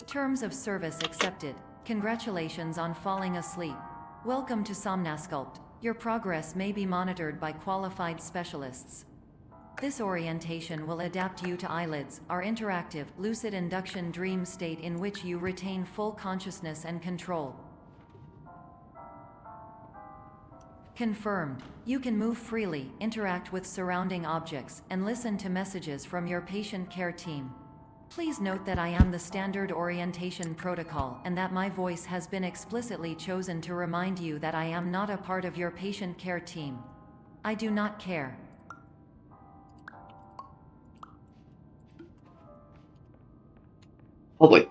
Terms of service accepted. Congratulations on falling asleep. Welcome to Somnasculpt. Your progress may be monitored by qualified specialists. This orientation will adapt you to eyelids, our interactive, lucid induction dream state in which you retain full consciousness and control. Confirmed. You can move freely, interact with surrounding objects, and listen to messages from your patient care team. Please note that I am the standard orientation protocol and that my voice has been explicitly chosen to remind you that I am not a part of your patient care team. I do not care. Oh boy.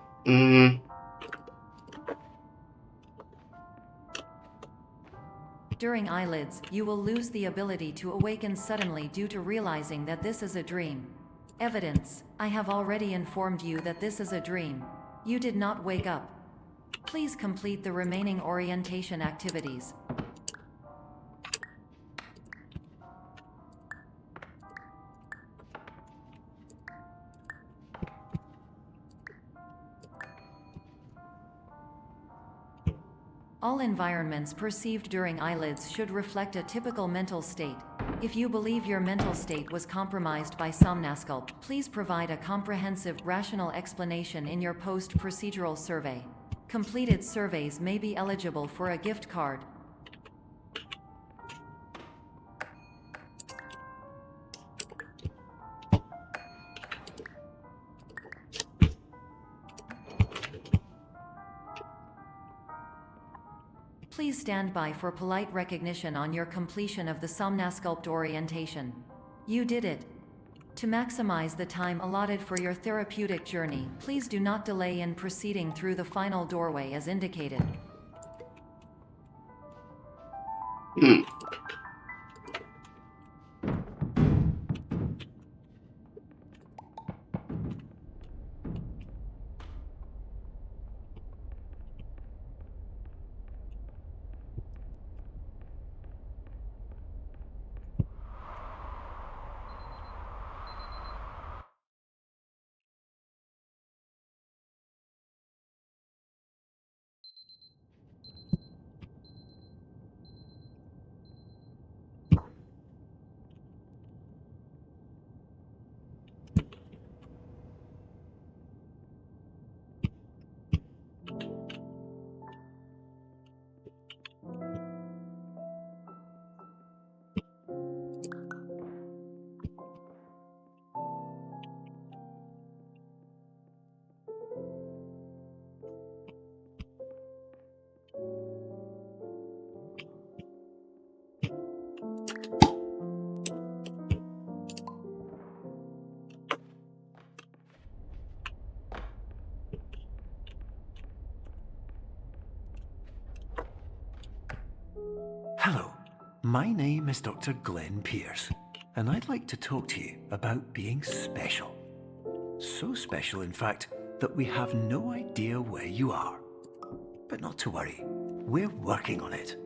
During eyelids, you will lose the ability to awaken suddenly due to realizing that this is a dream. Evidence: I have already informed you that this is a dream. You did not wake up. Please complete the remaining orientation activities. All environments perceived during eyelids should reflect a typical mental state. If you believe your mental state was compromised by Somnasculpt, please provide a comprehensive, rational explanation in your post-procedural survey. Completed surveys may be eligible for a gift card. Please stand by for polite recognition on your completion of the Somnasculpt orientation. You did it. To maximize the time allotted for your therapeutic journey, please do not delay in proceeding through the final doorway as indicated. Hello, my name is Dr. Glenn Pierce, and I'd like to talk to you about being special. So special, in fact, that we have no idea where you are. But not to worry, we're working on it.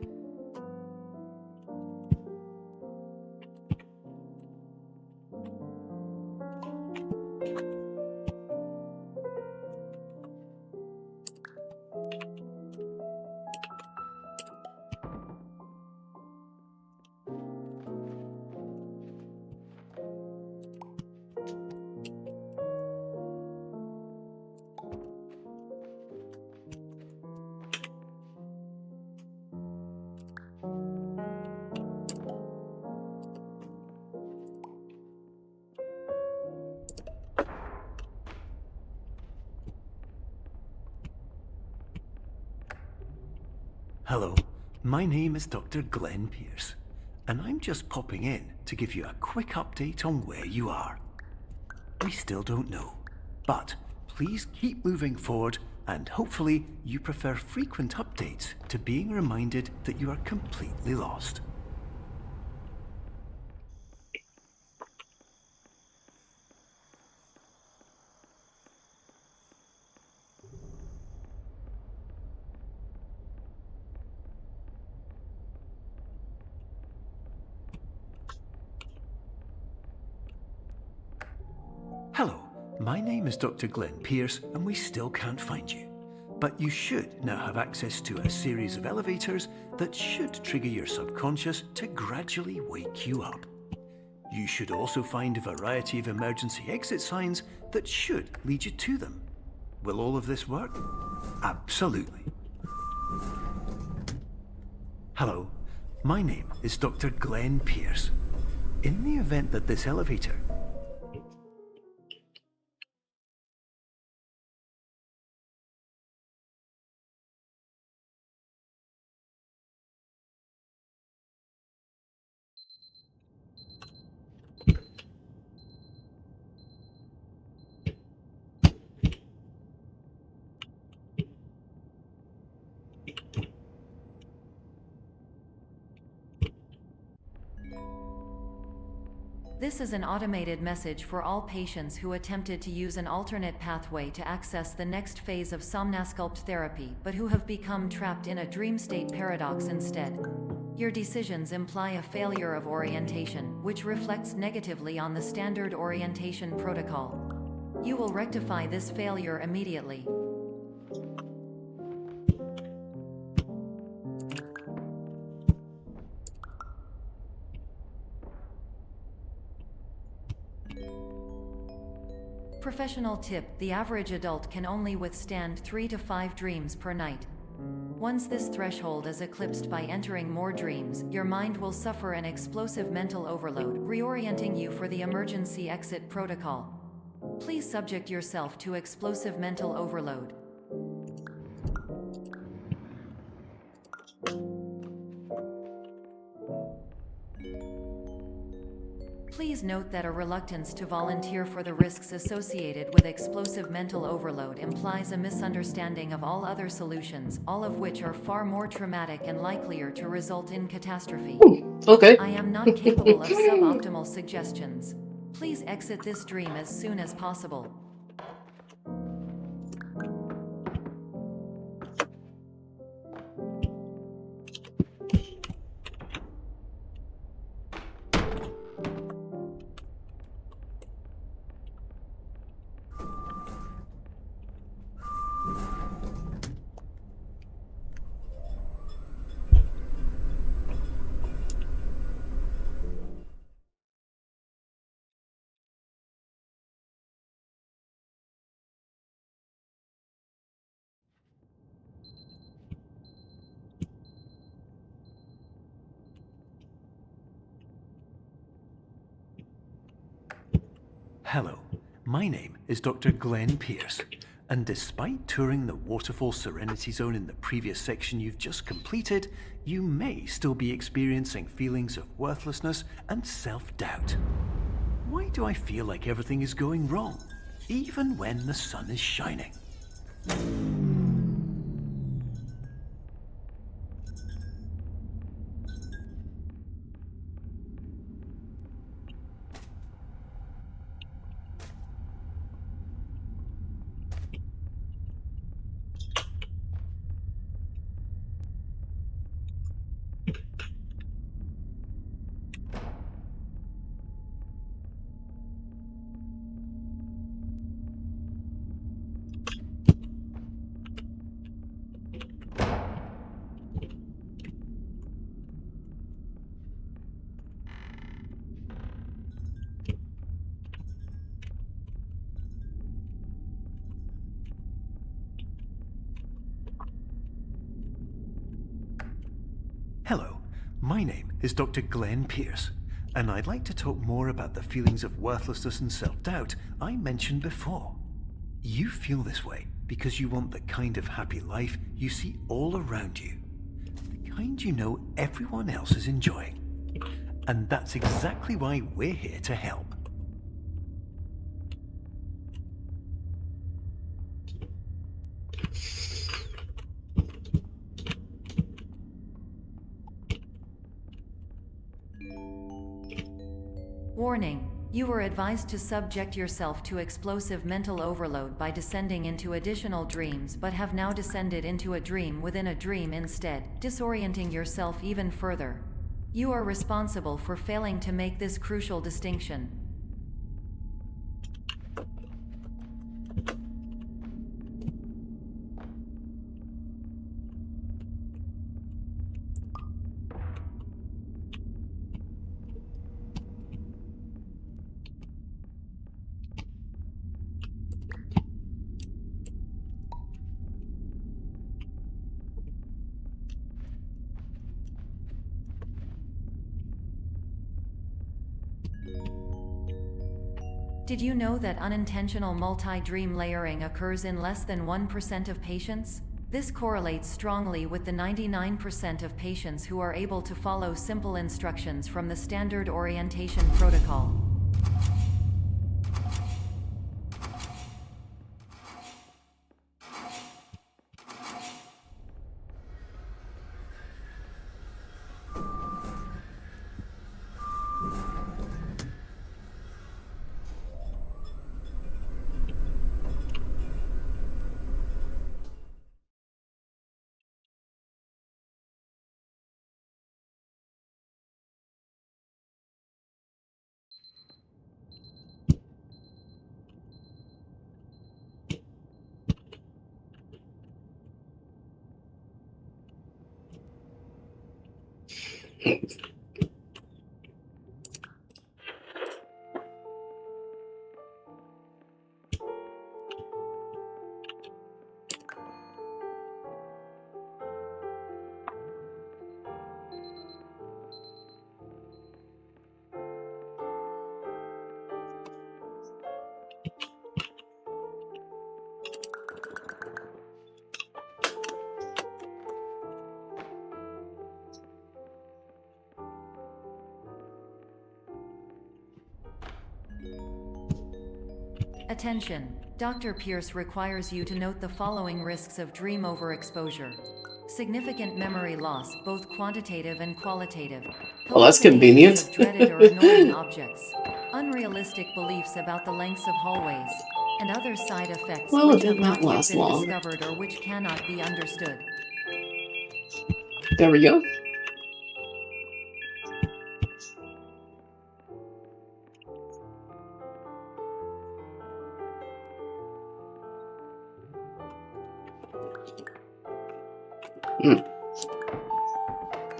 Hello, my name is Dr. Glenn Pierce, and I'm just popping in to give you a quick update on where you are. We still don't know, but please keep moving forward, and hopefully you prefer frequent updates to being reminded that you are completely lost. Hello, my name is Dr. Glenn Pierce, and we still can't find you. But you should now have access to a series of elevators that should trigger your subconscious to gradually wake you up. You should also find a variety of emergency exit signs that should lead you to them. Will all of this work? Absolutely. Hello, my name is Dr. Glenn Pierce. In the event that this elevator This is an automated message for all patients who attempted to use an alternate pathway to access the next phase of somnasculpt therapy but who have become trapped in a dream state paradox instead. Your decisions imply a failure of orientation, which reflects negatively on the standard orientation protocol. You will rectify this failure immediately. Professional tip: the average adult can only withstand 3 to 5 dreams per night. Once this threshold is eclipsed by entering more dreams, your mind will suffer an explosive mental overload, reorienting you for the emergency exit protocol. Please subject yourself to explosive mental overload. Please note that a reluctance to volunteer for the risks associated with explosive mental overload implies a misunderstanding of all other solutions, all of which are far more traumatic and likelier to result in catastrophe. Okay. I am not capable of suboptimal suggestions. Please exit this dream as soon as possible. Hello, my name is Dr. Glenn Pierce, and despite touring the Waterfall Serenity Zone in the previous section you've just completed, you may still be experiencing feelings of worthlessness and self-doubt. Why do I feel like everything is going wrong, even when the sun is shining? Hello, my name is Dr. Glenn Pierce, and I'd like to talk more about the feelings of worthlessness and self-doubt I mentioned before. You feel this way because you want the kind of happy life you see all around you, the kind you know everyone else is enjoying. And that's exactly why we're here to help. Warning: you were advised to subject yourself to explosive mental overload by descending into additional dreams, but have now descended into a dream within a dream instead, disorienting yourself even further. You are responsible for failing to make this crucial distinction. Did you know that unintentional multi-dream layering occurs in less than 1% of patients? This correlates strongly with the 99% of patients who are able to follow simple instructions from the standard orientation protocol. Attention! Dr. Pierce requires you to note the following risks of dream overexposure. Significant memory loss, both quantitative and qualitative. Well, that's convenient. Hallucinations of dreaded or annoying objects. Unrealistic beliefs about the lengths of hallways. And other side effects Well, it which have did not not yet last been long. discovered or which cannot be understood. There we go.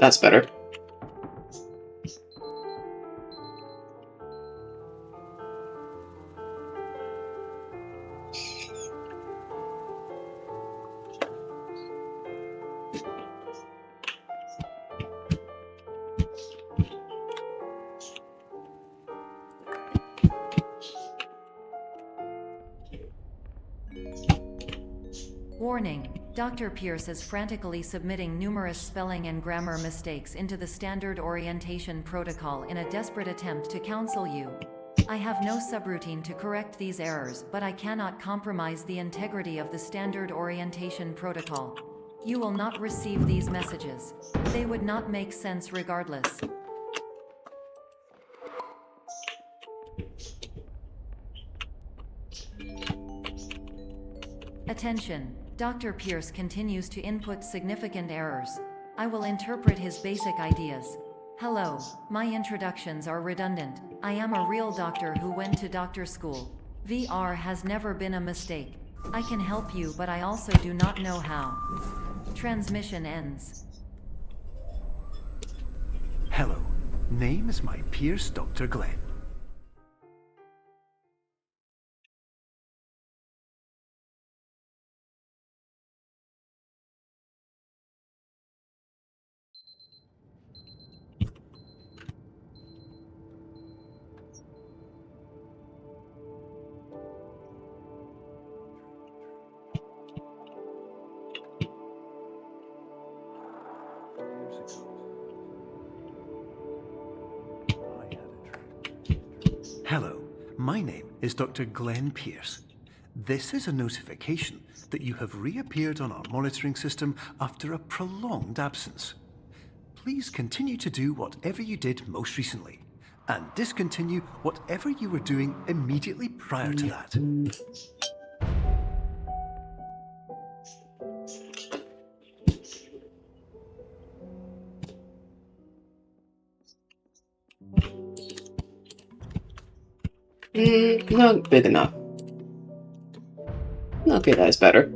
That's better. Warning! Dr. Pierce is frantically submitting numerous spelling and grammar mistakes into the standard orientation protocol in a desperate attempt to counsel you. I have no subroutine to correct these errors, but I cannot compromise the integrity of the standard orientation protocol. You will not receive these messages. They would not make sense regardless. Attention! Dr. Pierce continues to input significant errors. I will interpret his basic ideas. Hello, my introductions are redundant. I am a real doctor who went to doctor school. VR has never been a mistake. I can help you, but I also do not know how. Transmission ends. Hello, name is my Pierce Dr. Glenn. Hello, my name is Dr. Glenn Pierce. This is a notification that you have reappeared on our monitoring system after a prolonged absence. Please continue to do whatever you did most recently, and discontinue whatever you were doing immediately prior to that. Not big enough. Okay, that's better.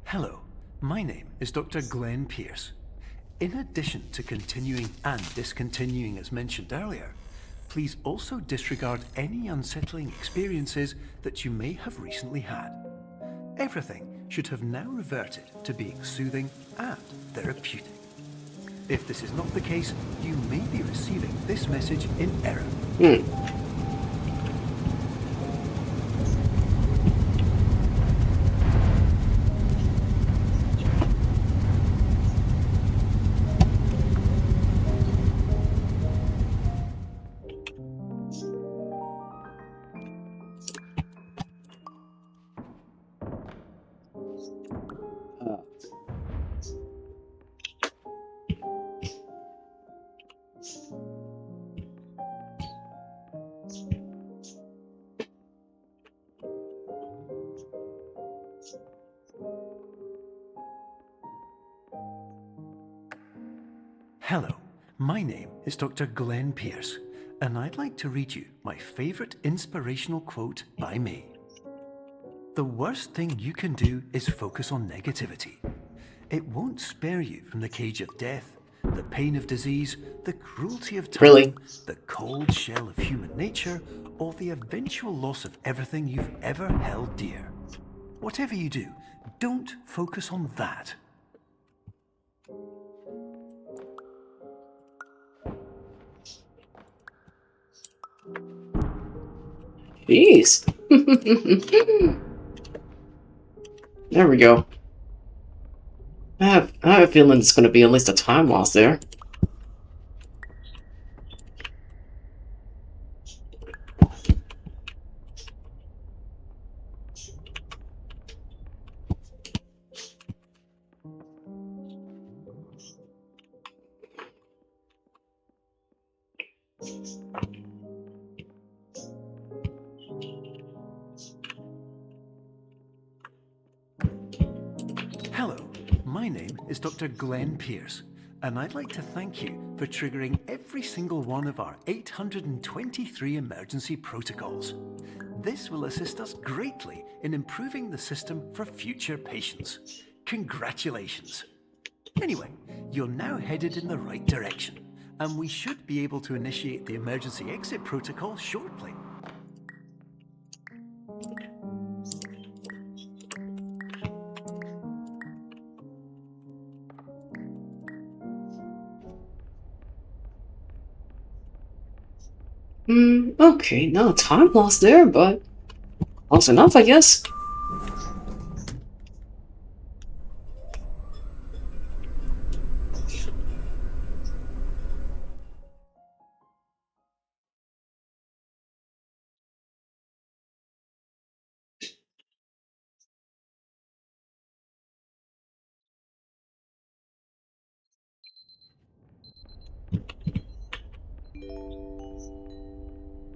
Hello, my name is Dr. Glenn Pierce. In addition to continuing and discontinuing as mentioned earlier, please also disregard any unsettling experiences that you may have recently had. Everything should have now reverted to being soothing and therapeutic. If this is not the case, you may be receiving this message in error. Hello, my name is Dr. Glenn Pierce, and I'd like to read you my favorite inspirational quote by me. The worst thing you can do is focus on negativity. It won't spare you from the cage of death, the pain of disease, the cruelty of time, Really? the cold shell of human nature, or the eventual loss of everything you've ever held dear. Whatever you do, don't focus on that. Jeez. There we go. I have a feeling it's going to be at least a time loss there. Hello, my name is Dr. Glenn Pierce, and I'd like to thank you for triggering every single one of our 823 emergency protocols. This will assist us greatly in improving the system for future patients. Congratulations. Anyway, you're now headed in the right direction, and we should be able to initiate the emergency exit protocol shortly. Okay, no time loss there, but close enough, I guess.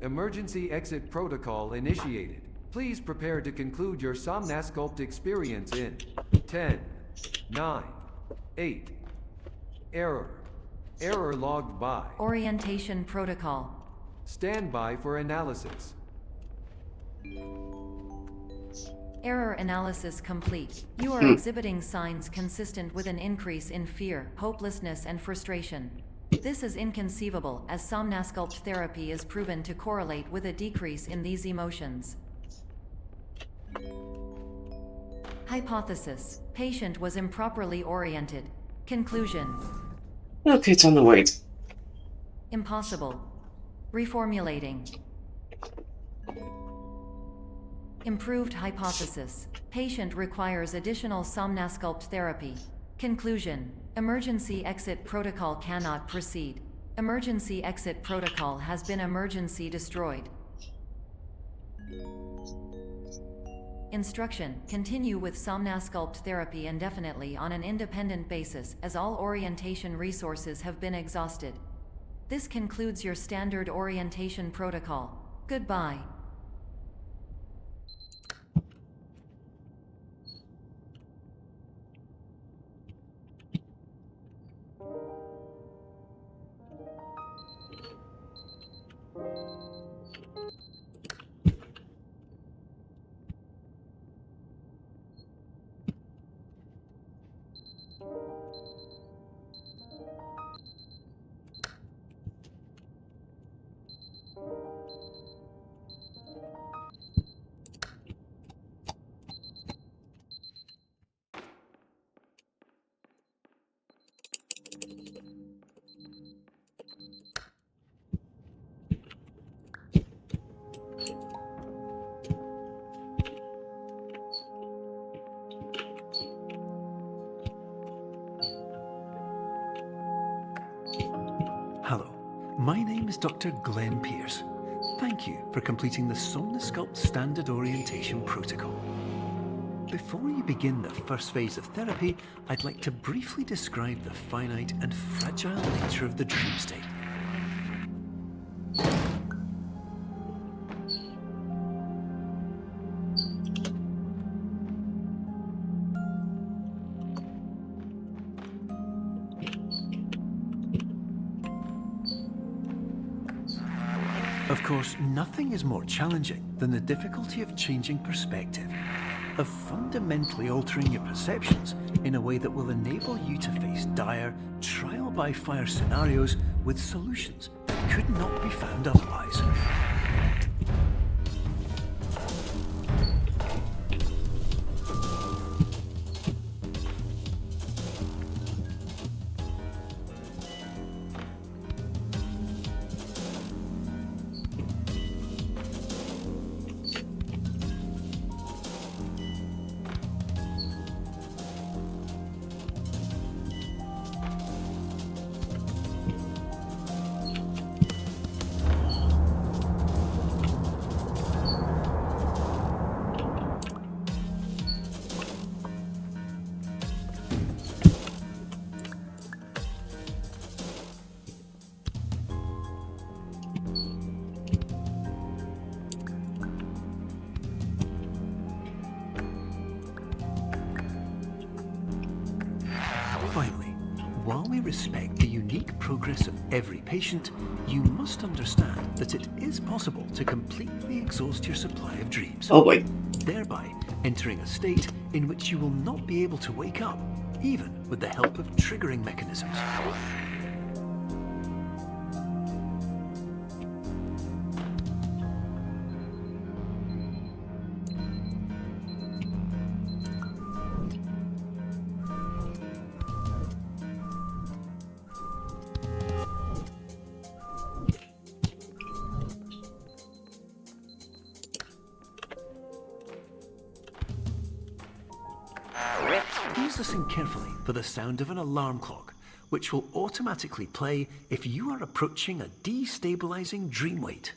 Emergency exit protocol initiated. Please prepare to conclude your Somnasculpt experience in 10, 9, 8. Error. Error logged by. Orientation protocol. Stand by for analysis. Error analysis complete. You are exhibiting signs consistent with an increase in fear, hopelessness, and frustration. This is inconceivable, as Somnasculpt therapy is proven to correlate with a decrease in these emotions. Hypothesis: patient was improperly oriented. Conclusion: Okay, it's on the wait. impossible. Reformulating. Improved hypothesis: patient requires additional Somnasculpt therapy. Conclusion: emergency exit protocol cannot proceed. Emergency exit protocol has been emergency destroyed. Instruction: continue with Somnasculpt therapy indefinitely on an independent basis, as all orientation resources have been exhausted. This concludes your standard orientation protocol. Goodbye. My name is Dr. Glenn Pierce. Thank you for completing the Somnosculpt Standard Orientation Protocol. Before you begin the first phase of therapy, I'd like to briefly describe the finite and fragile nature of the dream state. Of course, nothing is more challenging than the difficulty of changing perspective, of fundamentally altering your perceptions in a way that will enable you to face dire, trial-by-fire scenarios with solutions that could not be found otherwise. Finally, while we respect the unique progress of every patient, you must understand that it is possible to completely exhaust your supply of dreams. Oh boy. Thereby entering a state in which you will not be able to wake up, even with the help of triggering mechanisms. Please listen carefully for the sound of an alarm clock, which will automatically play if you are approaching a destabilizing dream weight.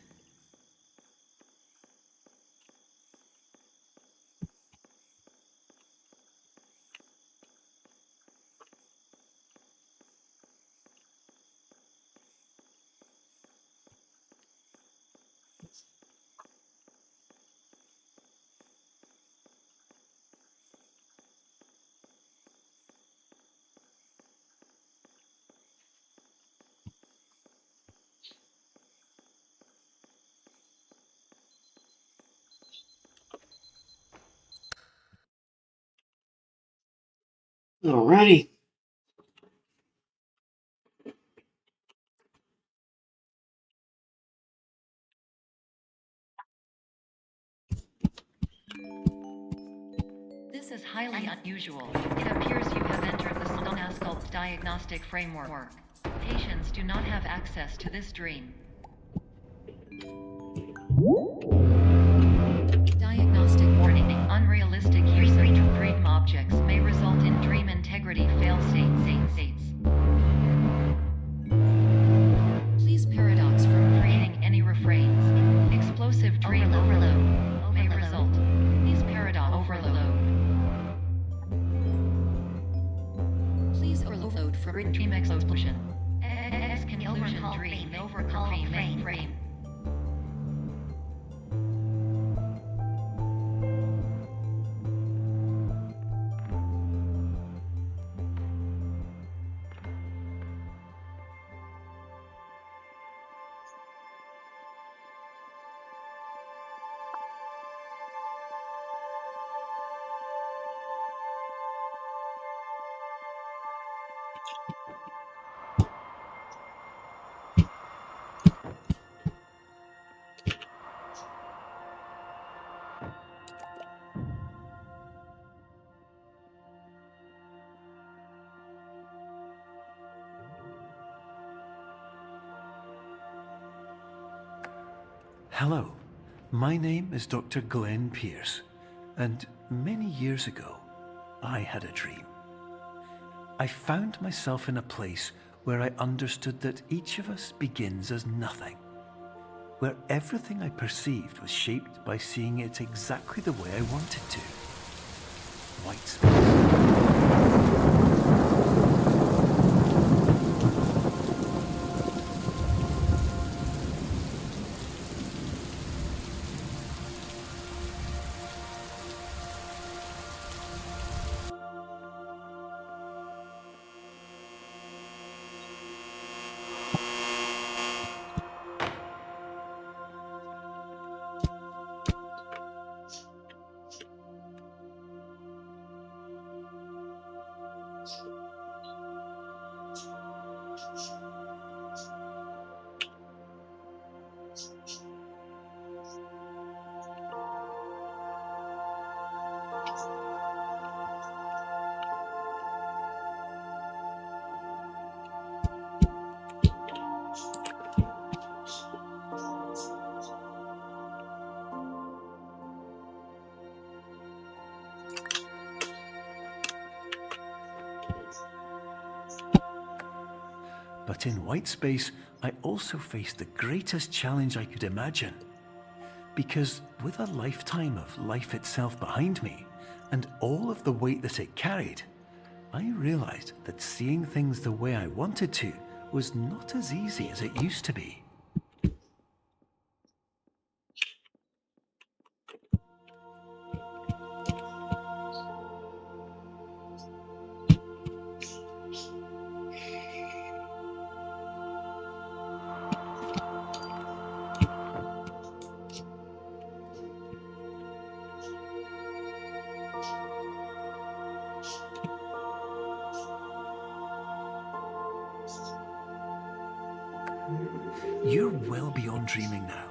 Alrighty. This is highly unusual. It appears you have entered the Somnosculpt diagnostic framework. Patients do not have access to this dream. Diagnostic warning. Unrealistic use of dream objects may result in dream integrity fail states. Please paradox from creating any refrains. Explosive dream overload may result. Please paradox overload. Please overload from dream explosion. Conclusion dream overcall frame. Hello, my name is Dr. Glenn Pierce, and many years ago, I had a dream. I found myself in a place where I understood that each of us begins as nothing, where everything I perceived was shaped by seeing it exactly the way I wanted to. White space. But in white space, I also faced the greatest challenge I could imagine. Because with a lifetime of life itself behind me, and all of the weight that it carried, I realized that seeing things the way I wanted to was not as easy as it used to be. You're well beyond dreaming now,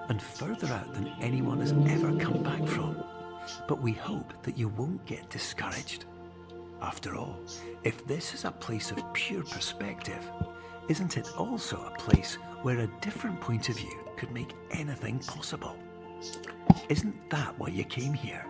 and further out than anyone has ever come back from. But we hope that you won't get discouraged. After all, if this is a place of pure perspective, isn't it also a place where a different point of view could make anything possible? Isn't that why you came here?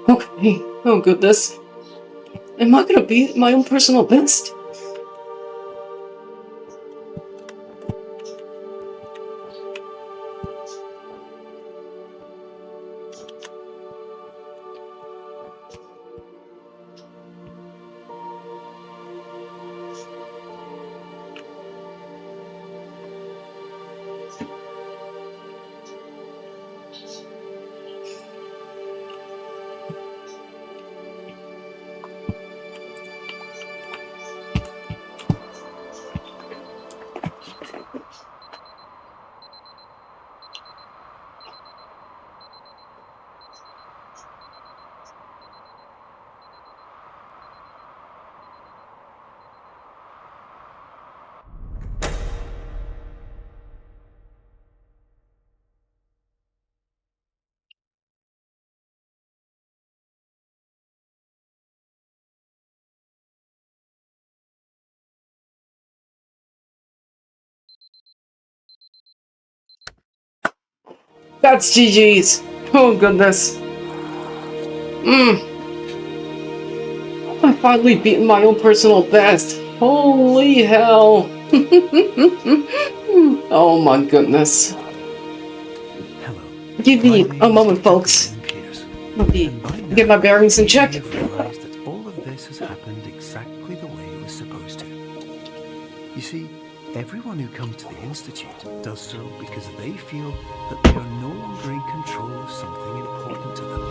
Okay. Oh goodness. Am I gonna be my own personal best? That's GG's. Oh goodness. I finally beaten my own personal best. Holy hell. Oh my goodness. Hello. Give My me name a is moment, Dr. folks. Glenn Pierce. Let me And by now, get my bearings in check. you've realized that all of this has happened exactly the way it was supposed to. You see, everyone who comes to the Institute does so because they feel that they are no longer in control of something important to them.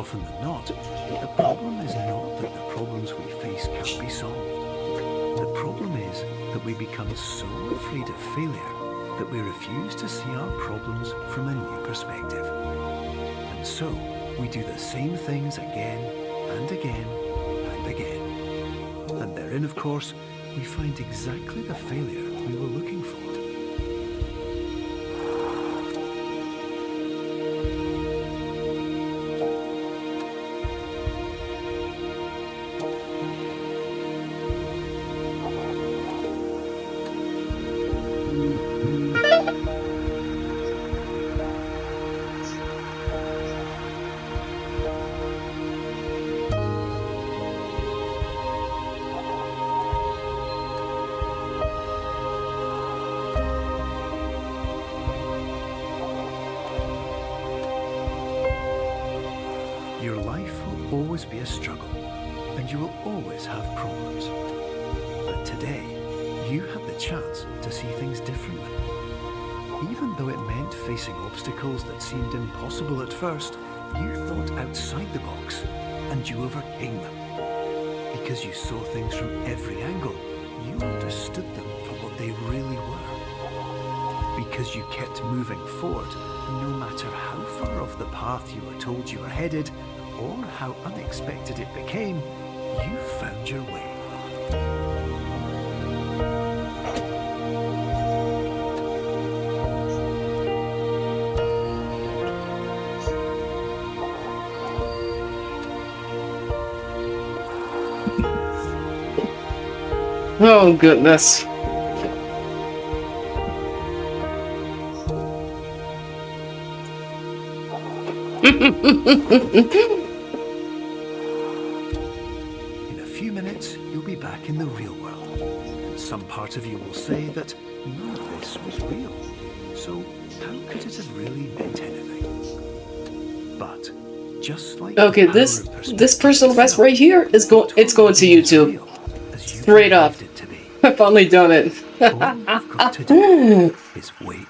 often than not, the problem is not that the problems we face can't be solved. The problem is that we become so afraid of failure that we refuse to see our problems from a new perspective. And so, we do the same things again and again and again. And therein, of course, we find exactly the failure we were looking for. Your life will always be a struggle, and you will always have problems. But today, you had the chance to see things differently. Even though it meant facing obstacles that seemed impossible at first, you thought outside the box, and you overcame them. Because you saw things from every angle, you understood them for what they really were. Because you kept moving forward, no matter how far off the path you were told you were headed, or how unexpected it became, you found your way. Oh, goodness. In a few minutes, you'll be back in the real world. And some part of you will say that none of this was real. So how could it have really meant anything? But just like Okay, the this power of this personal best perspective right here is it's going to YouTube. real as you Straight up. believed it to be. I've finally done it. All you've got to do is wait